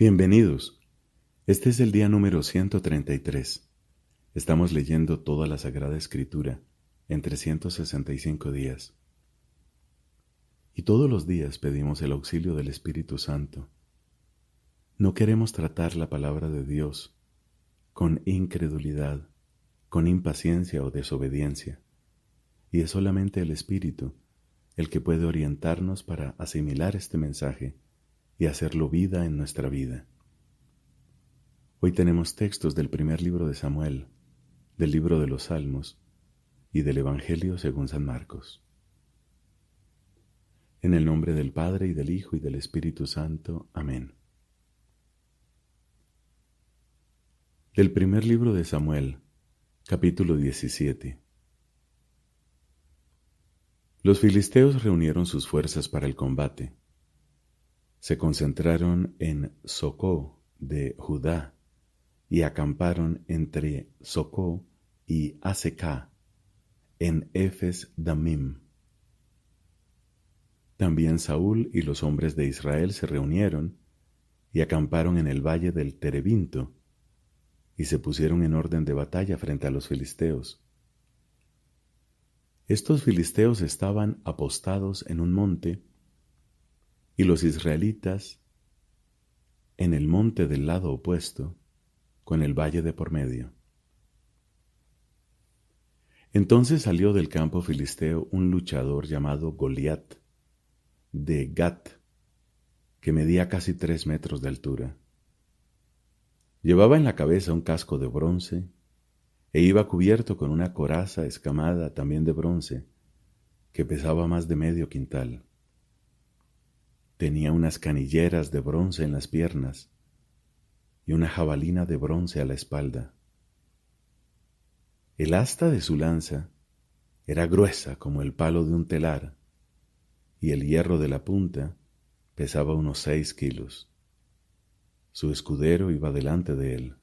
Bienvenidos. Este es el día número 133. Estamos leyendo toda la Sagrada Escritura en 365 días. Y todos los días pedimos el auxilio del Espíritu Santo. No queremos tratar la palabra de Dios con incredulidad, con impaciencia o desobediencia. Y es solamente el Espíritu el que puede orientarnos para asimilar este mensaje y hacerlo vida en nuestra vida. Hoy tenemos textos del primer libro de Samuel, del libro de los Salmos y del Evangelio según San Marcos. En el nombre del Padre, y del Hijo, y del Espíritu Santo. Amén. Del primer libro de Samuel, capítulo 17. Los filisteos reunieron sus fuerzas para el combate. Se concentraron en Socó de Judá y acamparon entre Socó y Azecá, en Efes Damim. También Saúl y los hombres de Israel se reunieron y acamparon en el valle del Terebinto y se pusieron en orden de batalla frente a los filisteos. Estos filisteos estaban apostados en un monte y los israelitas en el monte del lado opuesto, con el valle de por medio. Entonces salió del campo filisteo un luchador llamado Goliat, de Gat, que medía casi 3 metros de altura. Llevaba en la cabeza un casco de bronce e iba cubierto con una coraza escamada también de bronce, que pesaba más de medio quintal. Tenía unas canilleras de bronce en las piernas y una jabalina de bronce a la espalda. El asta de su lanza era gruesa como el palo de un telar, y el hierro de la punta pesaba unos 6 kilos. Su escudero iba delante de él.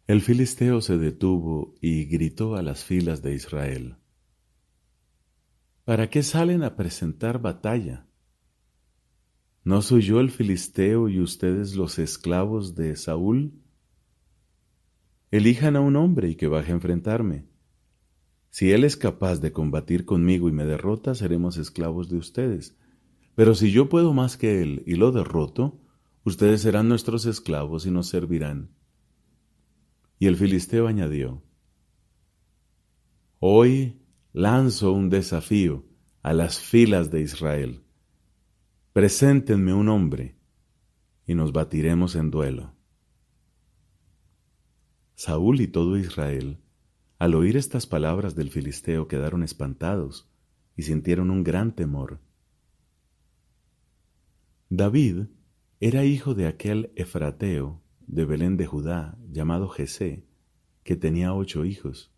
El filisteo se detuvo y gritó a las filas de Israel: ¿Para qué salen a presentar batalla? ¿No soy yo el filisteo y ustedes los esclavos de Saúl? Elijan a un hombre y que baje a enfrentarme. Si él es capaz de combatir conmigo y me derrota, seremos esclavos de ustedes. Pero si yo puedo más que él y lo derroto, ustedes serán nuestros esclavos y nos servirán. Y el filisteo añadió: Hoy lanzo un desafío a las filas de Israel. Preséntenme un hombre y nos batiremos en duelo. Saúl y todo Israel, al oír estas palabras del filisteo, quedaron espantados y sintieron un gran temor. David era hijo de aquel efrateo de Belén de Judá, llamado Jesé, que tenía 8 hijos.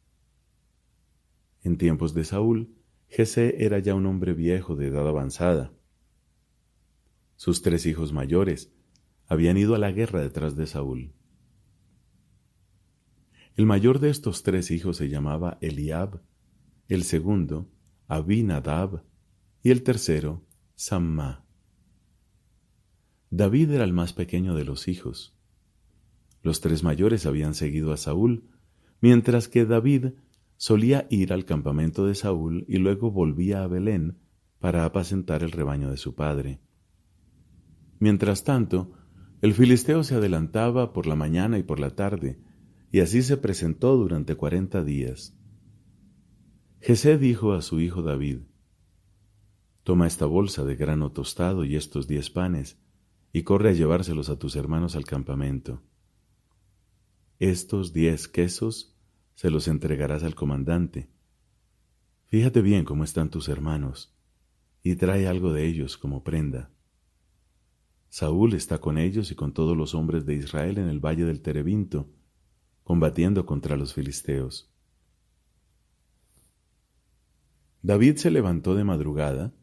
En tiempos de Saúl, Jesé era ya un hombre viejo de edad avanzada. Sus 3 hijos mayores habían ido a la guerra detrás de Saúl. El mayor de estos 3 hijos se llamaba Eliab, el segundo Abinadab y el tercero Samma. David era el más pequeño de los hijos. Los 3 mayores habían seguido a Saúl, mientras que David solía ir al campamento de Saúl y luego volvía a Belén para apacentar el rebaño de su padre. Mientras tanto, el filisteo se adelantaba por la mañana y por la tarde, y así se presentó durante 40 días. Jesé dijo a su hijo David: Toma esta bolsa de grano tostado y estos 10 panes, y corre a llevárselos a tus hermanos al campamento. Estos 10 quesos se los entregarás al comandante. Fíjate bien cómo están tus hermanos, y trae algo de ellos como prenda. Saúl está con ellos y con todos los hombres de Israel en el valle del Terebinto, combatiendo contra los filisteos. David se levantó de madrugada,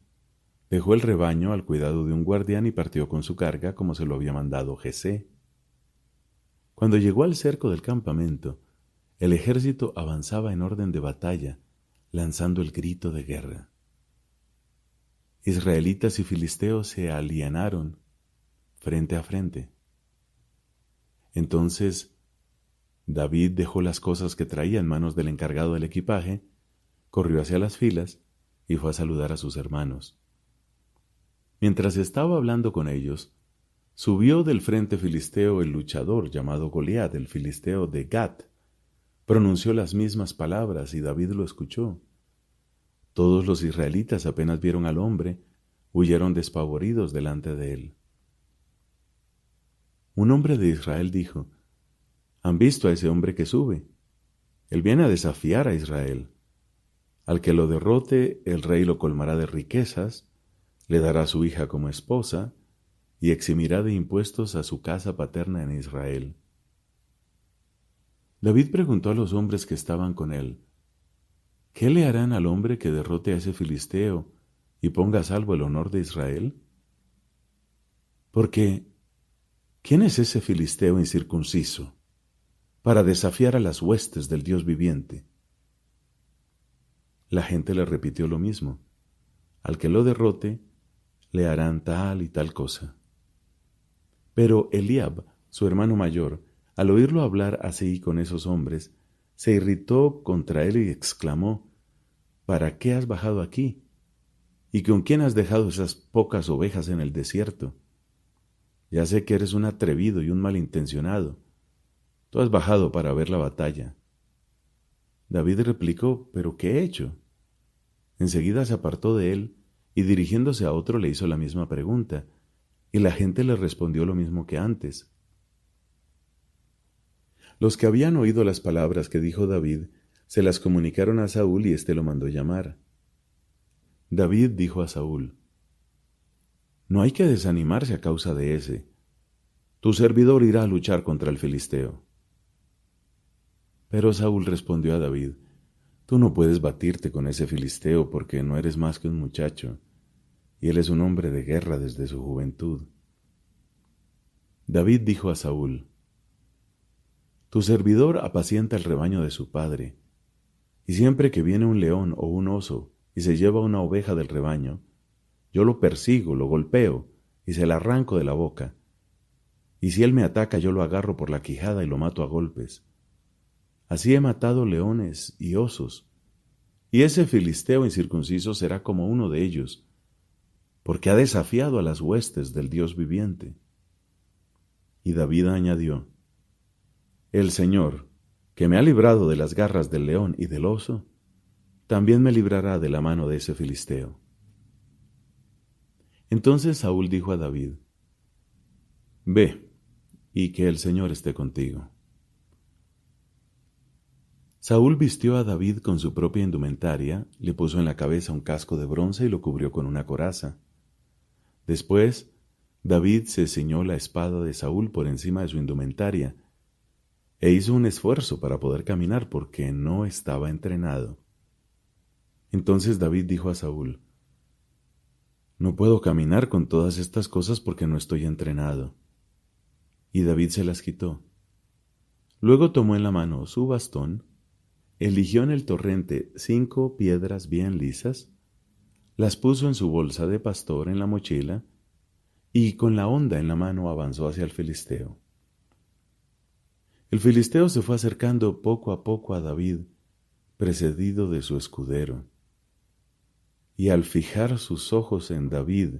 dejó el rebaño al cuidado de un guardián y partió con su carga como se lo había mandado Jesé. Cuando llegó al cerco del campamento, el ejército avanzaba en orden de batalla, lanzando el grito de guerra. israelitas y filisteos se alinearon frente a frente. Entonces David dejó las cosas que traía en manos del encargado del equipaje, corrió hacia las filas y fue a saludar a sus hermanos. Mientras estaba hablando con ellos, subió del frente filisteo el luchador llamado Goliat, el filisteo de Gat. Pronunció las mismas palabras y David lo escuchó. Todos los israelitas apenas vieron al hombre, huyeron despavoridos delante de él. Un hombre de Israel dijo: ¿Han visto a ese hombre que sube? Él viene a desafiar a Israel. Al que lo derrote, el rey lo colmará de riquezas, le dará a su hija como esposa y eximirá de impuestos a su casa paterna en Israel. David preguntó a los hombres que estaban con él: ¿qué le harán al hombre que derrote a ese filisteo y ponga a salvo el honor de Israel? Porque, ¿quién es ese filisteo incircunciso para desafiar a las huestes del Dios viviente? La gente le repitió lo mismo: al que lo derrote, le harán tal y tal cosa. Pero Eliab, su hermano mayor, al oírlo hablar así con esos hombres, se irritó contra él y exclamó: ¿para qué has bajado aquí? ¿Y con quién has dejado esas pocas ovejas en el desierto? Ya sé que eres un atrevido y un malintencionado. Tú has bajado para ver la batalla. David replicó: ¿pero qué he hecho? Enseguida se apartó de él y dirigiéndose a otro le hizo la misma pregunta, y la gente le respondió lo mismo que antes. Los que habían oído las palabras que dijo David se las comunicaron a Saúl y éste lo mandó llamar. David dijo a Saúl: no hay que desanimarse a causa de ese. Tu servidor irá a luchar contra el filisteo. Pero Saúl respondió a David: tú no puedes batirte con ese filisteo porque no eres más que un muchacho, y él es un hombre de guerra desde su juventud. David dijo a Saúl: tu servidor apacienta el rebaño de su padre, y siempre que viene un león o un oso y se lleva una oveja del rebaño, yo lo persigo, lo golpeo y se la arranco de la boca. Y si él me ataca, yo lo agarro por la quijada y lo mato a golpes. Así he matado leones y osos, y ese filisteo incircunciso será como uno de ellos, porque ha desafiado a las huestes del Dios viviente. Y David añadió: el Señor, que me ha librado de las garras del león y del oso, también me librará de la mano de ese filisteo. Entonces Saúl dijo a David: ve, y que el Señor esté contigo. Saúl vistió a David con su propia indumentaria, le puso en la cabeza un casco de bronce y lo cubrió con una coraza. Después, David se ciñó la espada de Saúl por encima de su indumentaria e hizo un esfuerzo para poder caminar porque no estaba entrenado. Entonces David dijo a Saúl: no puedo caminar con todas estas cosas porque no estoy entrenado. Y David se las quitó. Luego tomó en la mano su bastón, eligió en el torrente 5 piedras bien lisas, las puso en su bolsa de pastor en la mochila, y con la honda en la mano avanzó hacia el filisteo. El filisteo se fue acercando poco a poco a David, precedido de su escudero. Y al fijar sus ojos en David,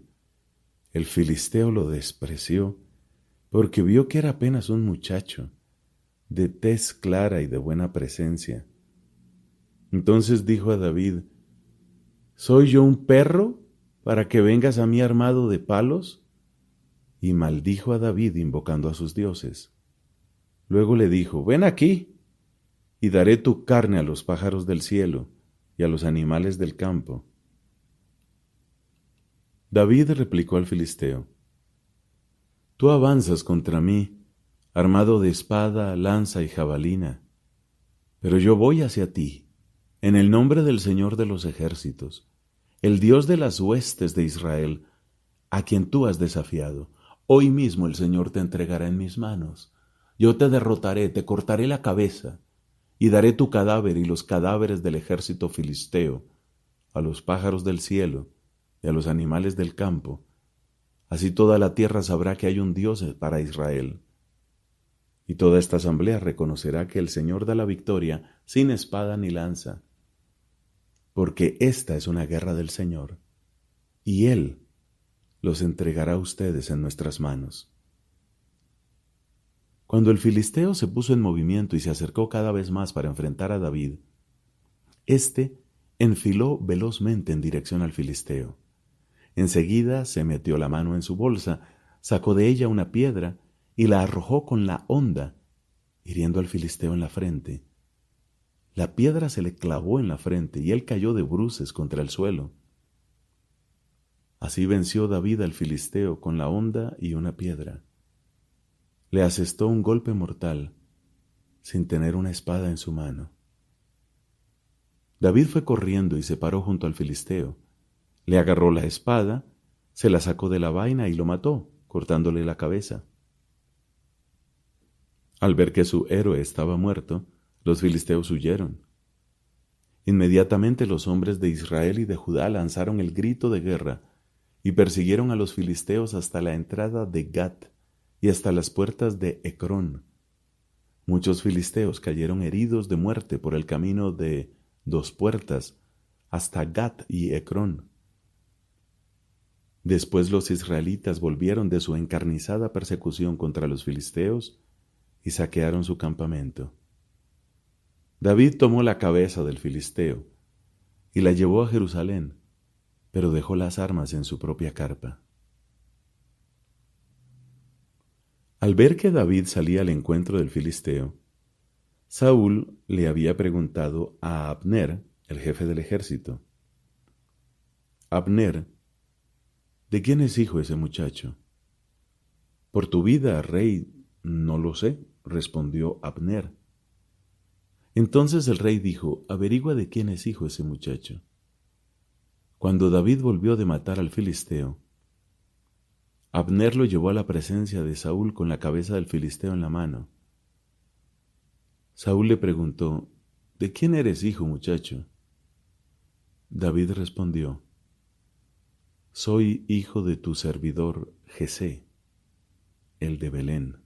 el filisteo lo despreció, porque vio que era apenas un muchacho, de tez clara y de buena presencia. Entonces dijo a David: ¿soy yo un perro para que vengas a mí armado de palos? Y maldijo a David invocando a sus dioses. Luego le dijo: ven aquí, y daré tu carne a los pájaros del cielo y a los animales del campo. David replicó al filisteo: tú avanzas contra mí, armado de espada, lanza y jabalina, pero yo voy hacia ti, en el nombre del Señor de los ejércitos, el Dios de las huestes de Israel, a quien tú has desafiado. Hoy mismo el Señor te entregará en mis manos. Yo te derrotaré, te cortaré la cabeza, y daré tu cadáver y los cadáveres del ejército filisteo a los pájaros del cielo y a los animales del campo. Así toda la tierra sabrá que hay un Dios para Israel. Y toda esta asamblea reconocerá que el Señor da la victoria sin espada ni lanza, porque esta es una guerra del Señor, y Él los entregará a ustedes en nuestras manos. Cuando el filisteo se puso en movimiento y se acercó cada vez más para enfrentar a David, éste enfiló velozmente en dirección al filisteo. Enseguida se metió la mano en su bolsa, sacó de ella una piedra y la arrojó con la honda, hiriendo al filisteo en la frente. La piedra se le clavó en la frente y él cayó de bruces contra el suelo. Así venció David al filisteo con la honda y una piedra. Le asestó un golpe mortal, sin tener una espada en su mano. David fue corriendo y se paró junto al filisteo. Le agarró la espada, se la sacó de la vaina y lo mató, cortándole la cabeza. Al ver que su héroe estaba muerto, los filisteos huyeron. Inmediatamente los hombres de Israel y de Judá lanzaron el grito de guerra y persiguieron a los filisteos hasta la entrada de Gat y hasta las puertas de Ecrón. Muchos filisteos cayeron heridos de muerte por el camino de Dos Puertas hasta Gat y Ecrón. Después los israelitas volvieron de su encarnizada persecución contra los filisteos y saquearon su campamento. David tomó la cabeza del filisteo y la llevó a Jerusalén, pero dejó las armas en su propia carpa. Al ver que David salía al encuentro del filisteo, Saúl le había preguntado a Abner, el jefe del ejército: Abner, ¿de quién es hijo ese muchacho? Por tu vida, rey, no lo sé, respondió Abner. Entonces el rey dijo: averigua de quién es hijo ese muchacho. Cuando David volvió de matar al filisteo, Abner lo llevó a la presencia de Saúl con la cabeza del filisteo en la mano. Saúl le preguntó: ¿de quién eres hijo, muchacho? David respondió: soy hijo de tu servidor Jesé, el de Belén.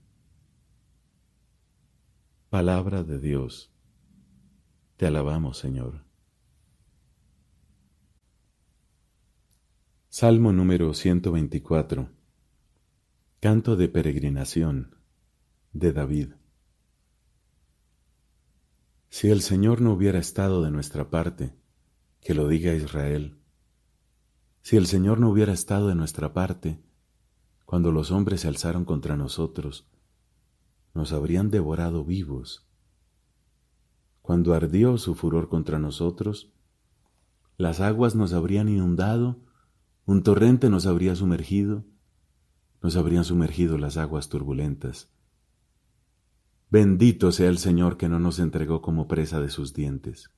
Palabra de Dios. Te alabamos, Señor. Salmo número 124. Canto de peregrinación de David. Si el Señor no hubiera estado de nuestra parte, que lo diga Israel. Si el Señor no hubiera estado de nuestra parte, cuando los hombres se alzaron contra nosotros, nos habrían devorado vivos. Cuando ardió su furor contra nosotros, las aguas nos habrían inundado, un torrente nos habrían sumergido las aguas turbulentas. Bendito sea el Señor que no nos entregó como presa de sus dientes.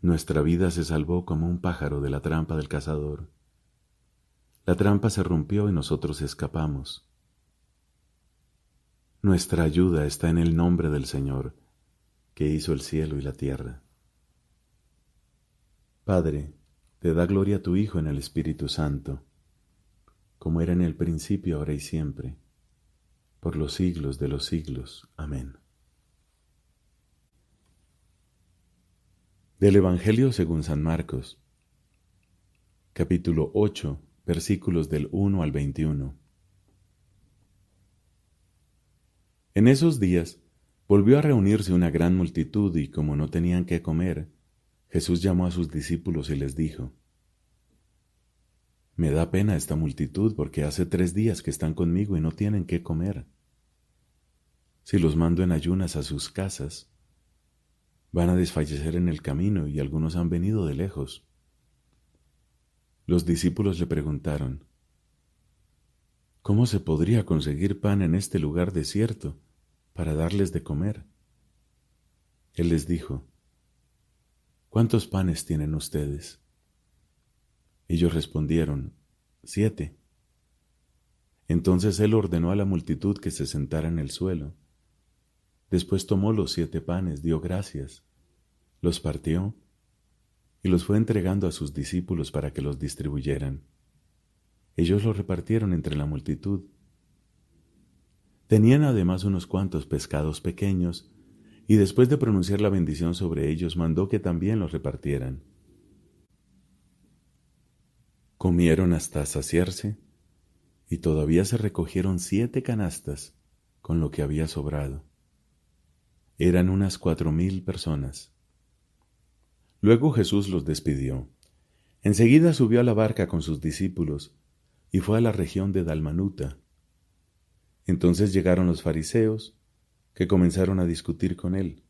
Nuestra vida se salvó como un pájaro de la trampa del cazador. La trampa se rompió y nosotros escapamos. Nuestra ayuda está en el nombre del Señor, que hizo el cielo y la tierra. Padre, te da gloria a tu Hijo en el Espíritu Santo, como era en el principio, ahora y siempre, por los siglos de los siglos. Amén. Del Evangelio según San Marcos, capítulo 8, versículos del 1 al 21. En esos días volvió a reunirse una gran multitud y como no tenían qué comer, Jesús llamó a sus discípulos y les dijo: me da pena esta multitud porque hace 3 días que están conmigo y no tienen qué comer. Si los mando en ayunas a sus casas, van a desfallecer en el camino y algunos han venido de lejos. Los discípulos le preguntaron: ¿cómo se podría conseguir pan en este lugar desierto para darles de comer? Él les dijo: ¿cuántos panes tienen ustedes? Ellos respondieron: 7. Entonces él ordenó a la multitud que se sentara en el suelo. Después tomó los 7 panes, dio gracias, los partió y los fue entregando a sus discípulos para que los distribuyeran. Ellos los repartieron entre la multitud. Tenían además unos cuantos pescados pequeños, y después de pronunciar la bendición sobre ellos, mandó que también los repartieran. Comieron hasta saciarse, y todavía se recogieron 7 canastas con lo que había sobrado. Eran unas 4,000 personas. Luego Jesús los despidió. Enseguida subió a la barca con sus discípulos y fue a la región de Dalmanuta. Entonces llegaron los fariseos, que comenzaron a discutir con él.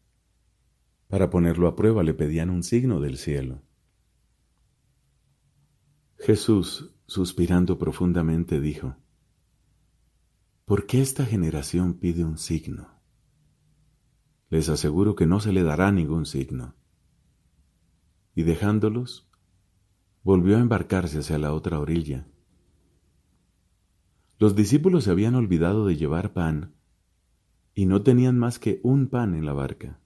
Para ponerlo a prueba le pedían un signo del cielo. Jesús, suspirando profundamente, dijo: ¿Por qué esta generación pide un signo? Les aseguro que no se le dará ningún signo. Y dejándolos, volvió a embarcarse hacia la otra orilla. Los discípulos se habían olvidado de llevar pan y no tenían más que un pan en la barca.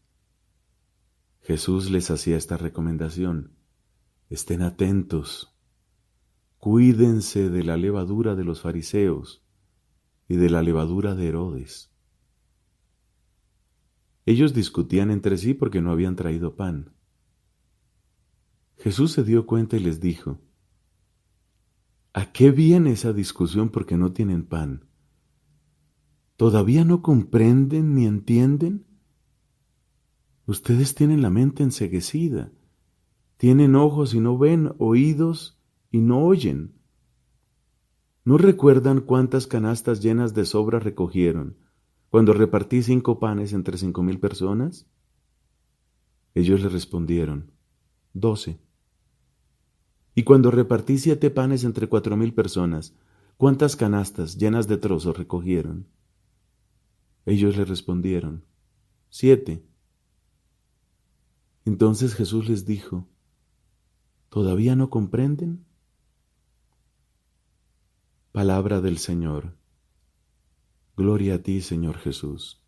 Jesús les hacía esta recomendación: estén atentos, cuídense de la levadura de los fariseos y de la levadura de Herodes. Ellos discutían entre sí porque no habían traído pan. Jesús se dio cuenta y les dijo: ¿A qué viene esa discusión porque no tienen pan? ¿Todavía no comprenden ni entienden? Ustedes tienen la mente enceguecida, tienen ojos y no ven, oídos y no oyen. ¿No recuerdan cuántas canastas llenas de sobra recogieron cuando repartí 5 panes entre 5,000 personas? Ellos le respondieron: 12. Y cuando repartí 7 panes entre 4,000 personas, ¿cuántas canastas llenas de trozos recogieron? Ellos le respondieron: 7. Entonces Jesús les dijo: ¿todavía no comprenden? Palabra del Señor. Gloria a ti, Señor Jesús.